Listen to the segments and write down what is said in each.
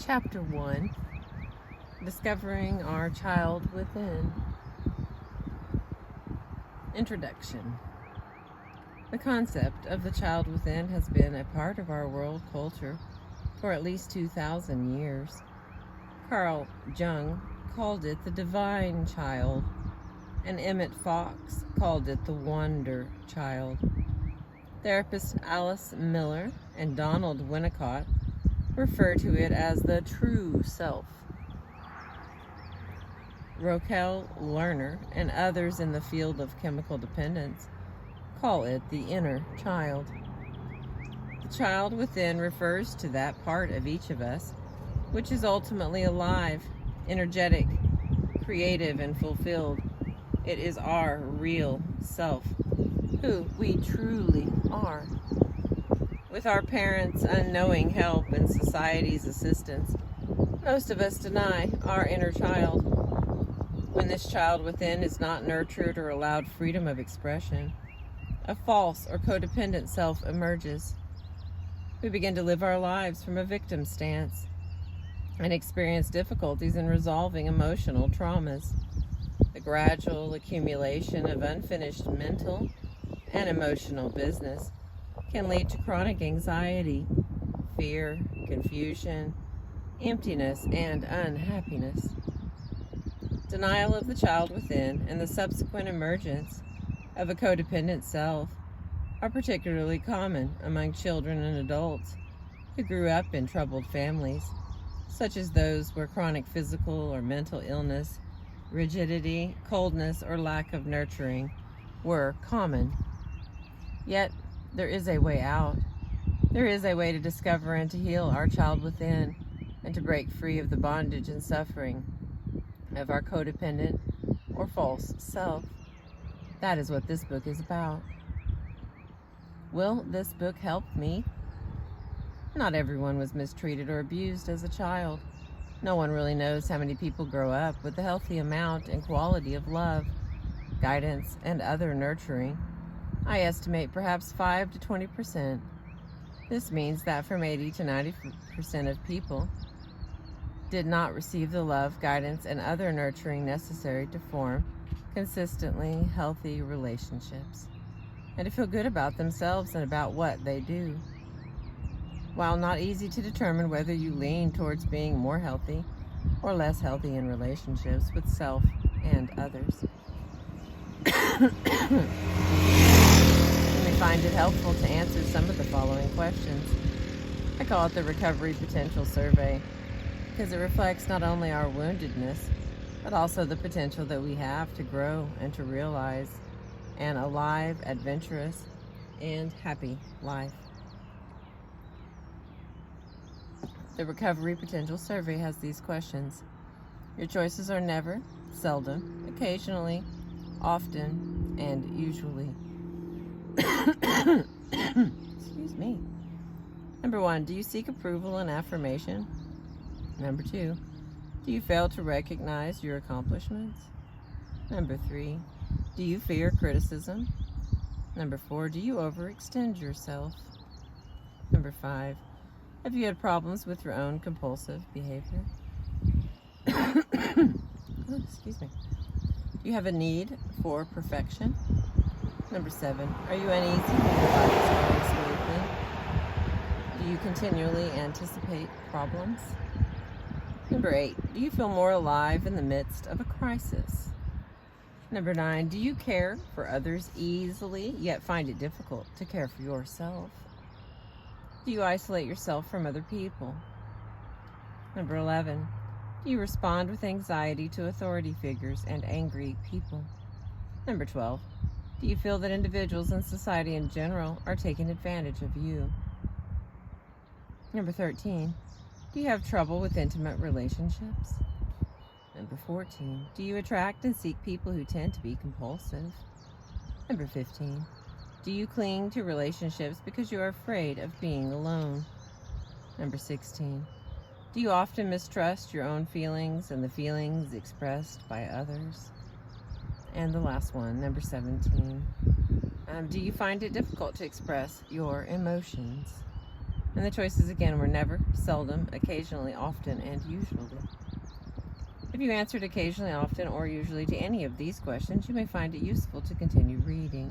Chapter 1, Discovering Our Child Within. Introduction. The concept of the child within has been a part of our world culture for at least 2,000 years. Carl Jung called it the divine child, and Emmett Fox called it the wonder child. Therapists Alice Miller and Donald Winnicott refer to it as the true self. Raquel Lerner and others in the field of chemical dependence call it the inner child. The child within refers to that part of each of us which is ultimately alive, energetic, creative, and fulfilled. It is our real self, who we truly are. With our parents' unknowing help and society's assistance, most of us deny our inner child. When this child within is not nurtured or allowed freedom of expression, a false or codependent self emerges. We begin to live our lives from a victim stance and experience difficulties in resolving emotional traumas. The gradual accumulation of unfinished mental and emotional business can lead to chronic anxiety, fear, confusion, emptiness, and unhappiness. Denial of the child within and the subsequent emergence of a codependent self are particularly common among children and adults who grew up in troubled families, such as those where chronic physical or mental illness, rigidity, coldness, or lack of nurturing were common. Yet, there is a way out. There is a way to discover and to heal our child within and to break free of the bondage and suffering of our codependent or false self. That is what this book is about. Will this book help me? Not everyone was mistreated or abused as a child. No one really knows how many people grow up with a healthy amount and quality of love, guidance, and other nurturing. I estimate perhaps 5 to 20%. This means that from 80 to 90% of people did not receive the love, guidance, and other nurturing necessary to form consistently healthy relationships and to feel good about themselves and about what they do. While not easy to determine whether you lean towards being more healthy or less healthy in relationships with self and others, you may find it helpful to answer some of the following questions. I call it the Recovery Potential Survey because it reflects not only our woundedness, but also the potential that we have to grow and to realize an alive, adventurous, and happy life. The Recovery Potential Survey has these questions. Your choices are never, seldom, occasionally, often, and usually. Excuse me. Number 1, do you seek approval and affirmation? Number 2, do you fail to recognize your accomplishments? Number 3, do you fear criticism? Number 4, do you overextend yourself? Number 5, have you had problems with your own compulsive behavior? Excuse me. Do you have a need for perfection? Number 7, are you uneasy when your life is going smoothly? Do you continually anticipate problems? Number 8, do you feel more alive in the midst of a crisis? Number 9, do you care for others easily, yet find it difficult to care for yourself? Do you isolate yourself from other people? Number 11, do you respond with anxiety to authority figures and angry people? Number 12, do you feel that individuals and society in general are taking advantage of you? Number 13, do you have trouble with intimate relationships? Number 14, do you attract and seek people who tend to be compulsive? Number 15, do you cling to relationships because you are afraid of being alone? Number 16, do you often mistrust your own feelings and the feelings expressed by others? And the last one, number 17, do you find it difficult to express your emotions? And the choices again were never, seldom, occasionally, often, and usually. If you answered occasionally, often, or usually to any of these questions, you may find it useful to continue reading.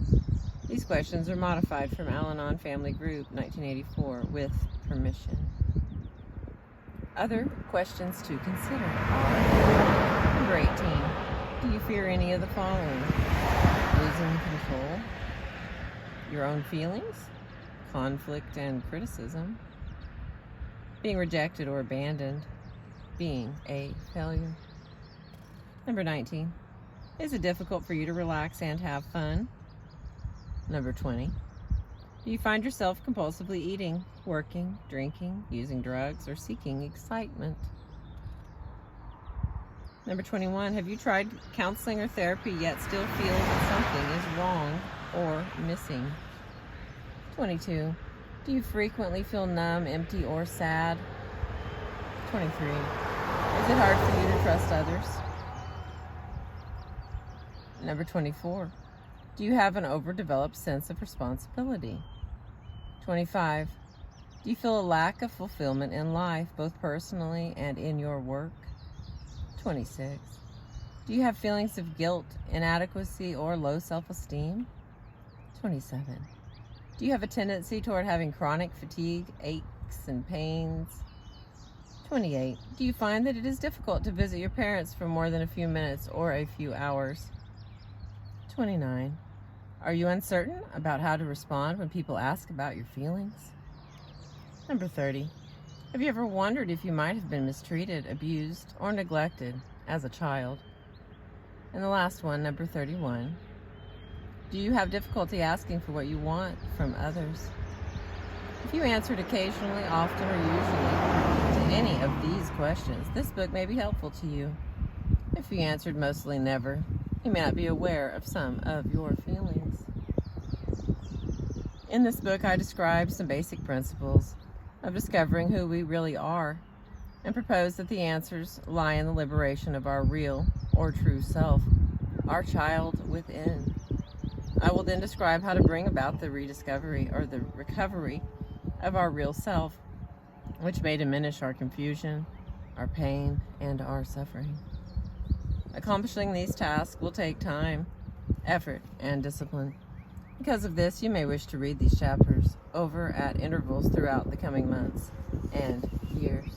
These questions are modified from Al-Anon Family Group, 1984, with permission. Other questions to consider are: number 18, do you fear any of the following? Losing control, your own feelings, conflict and criticism, being rejected or abandoned, being a failure. Number 19, is it difficult for you to relax and have fun? Number 20, do you find yourself compulsively eating, working, drinking, using drugs, or seeking excitement? Number 21, have you tried counseling or therapy yet still feel that something is wrong or missing? 22, do you frequently feel numb, empty, or sad? 23, is it hard for you to trust others? Number 24, do you have an overdeveloped sense of responsibility? 25, do you feel a lack of fulfillment in life, both personally and in your work? 26, do you have feelings of guilt, inadequacy, or low self-esteem? 27, do you have a tendency toward having chronic fatigue, aches, and pains? 28, do you find that it is difficult to visit your parents for more than a few minutes or a few hours? 29, are you uncertain about how to respond when people ask about your feelings? Number 30, have you ever wondered if you might have been mistreated, abused, or neglected as a child? And the last one, number 31, do you have difficulty asking for what you want from others? If you answered occasionally, often, or usually to any of these questions, this book may be helpful to you. If you answered mostly never, you may not be aware of some of your feelings. In this book, I describe some basic principles of discovering who we really are and propose that the answers lie in the liberation of our real or true self, our child within. I will then describe how to bring about the rediscovery or the recovery of our real self, which may diminish our confusion, our pain, and our suffering. Accomplishing these tasks will take time, effort, and discipline. Because of this, you may wish to read these chapters over at intervals throughout the coming months and years.